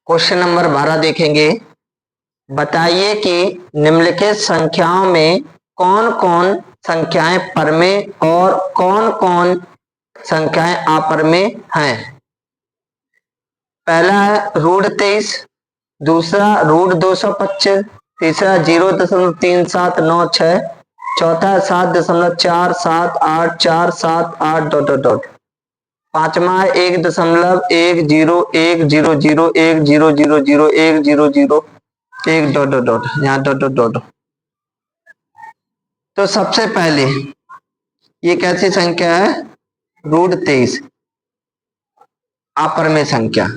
Question number 12 देखेंगे। बताइए कि निम्नलिखित संख्याओं में कौन कौन संख्याएं परमेय और कौन कौन संख्याएं अपरमेय हैं। पहला है रूट 23, दूसरा रूट 225, तीसरा 0.3796, चौथा 7.478478 डॉट डॉट डॉट, पांचवा 1.1101010001000 डॉट डॉट डॉट, यहाँ डॉट डॉट डॉट। तो सबसे पहले ये कैसी संख्या है? रूट 23 अपरमेय संख्या,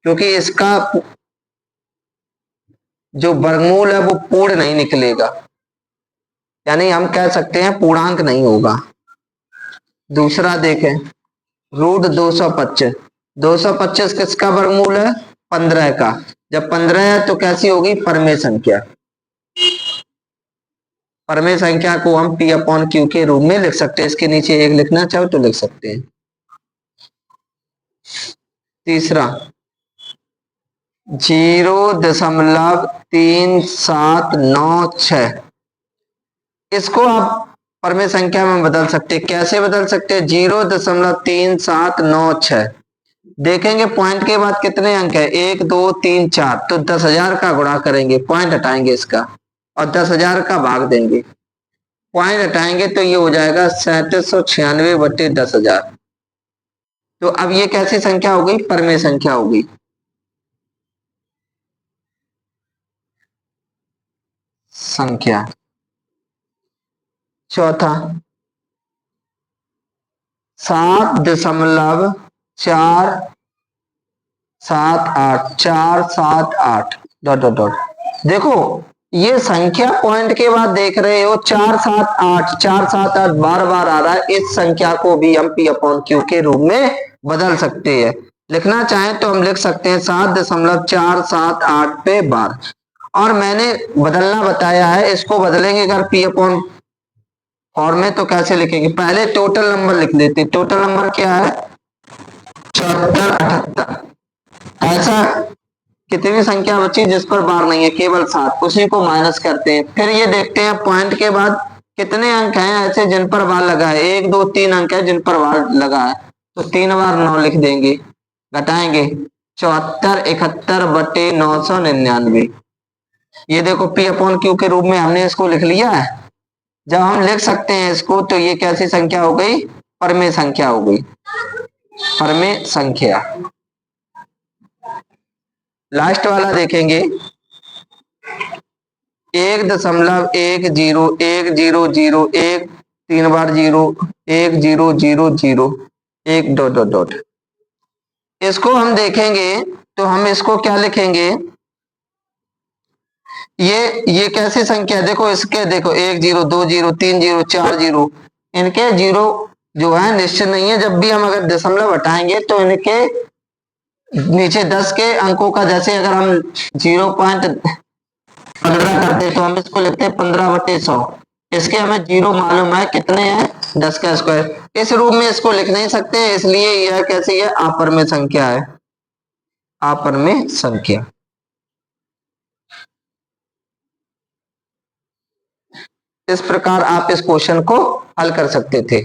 क्योंकि इसका जो वर्गमूल है वो पूर्ण नहीं निकलेगा, यानी हम कह सकते हैं पूर्णांक नहीं होगा। दूसरा देखें रूट 225, 225 किसका वर्गमूल है? 15 का। जब 15 है तो कैसी होगी? परमेय संख्या। परमेय संख्या को हम P अपॉन Q के रूप में लिख सकते हैं। इसके नीचे एक लिखना चाहो तो लिख सकते हैं। तीसरा 0.3796, इसको आप परमेय संख्या में बदल सकते हैं। कैसे बदल सकते हैं? 0.3796। देखेंगे पॉइंट के बाद कितने अंक है? 1 2 3 4, तो 10,000 का गुणा करेंगे, पॉइंट हटाएंगे इसका और 10,000 का भाग देंगे। पॉइंट हटाएंगे तो ये हो जाएगा 3796 बटे 10,000। तो अब ये कैसी संख्या हो गई? परमेय संख्या हो गई। संख्या। चौथा 7.478 डॉट डॉट डॉट। देखो ये संख्या पॉइंट के बाद देख रहे हो 478 बार बार आ रहा है। इस संख्या को भी हम P अपॉन Q के रूप में बदल सकते हैं। लिखना चाहें तो हम लिख सकते हैं 7.478 पे बार। और मैंने बदलना बताया है, इसको बदलेंगे अगर P अपॉन फॉर्म में तो कैसे लिखेंगे? पहले टोटल नंबर लिख लेते। टोटल नंबर क्या है? 7478। ऐसा कितनी संख्या बची जिस पर बार नहीं है? केवल 7, उसी को माइनस करते हैं। फिर ये देखते हैं पॉइंट के बाद कितने अंक हैं ऐसे जिन पर बार लगा है। 1 2 3 अंक है जिन पर बार लगा है, तो 3 बार 9 लिख देंगे। घटाएंगे 74 71 बटे 999। ये देखो P अपॉन Q के रूप में हमने इसको लिख लिया है। जब हम लिख सकते हैं इसको तो ये कैसी संख्या हो गई? परमेय संख्या हो गई। परमेय संख्या। लास्ट वाला देखेंगे 1.100101, 3 बार 0, 1000 डॉट डॉट डॉट। इसको हम देखेंगे तो हम इसको क्या लिखेंगे? ये कैसी संख्या है? देखो इसके देखो 1 0 2 0 3 0 4 0, इनके जीरो जो है निश्चित नहीं है। जब भी हम अगर दशमलव हटाएंगे तो इनके नीचे 10 के अंकों का, जैसे अगर हम 0.15 करते तो हम इसको लिखते हैं 15/100। इसके हमें जीरो मालूम है कितने हैं? 10 का स्क्वायर। इस रूप में इसको लिख नहीं सकते, इसलिए यह कैसी है? अपरमेय संख्या है। अपरमेय संख्या। इस प्रकार आप इस क्वेश्चन को हल कर सकते थे।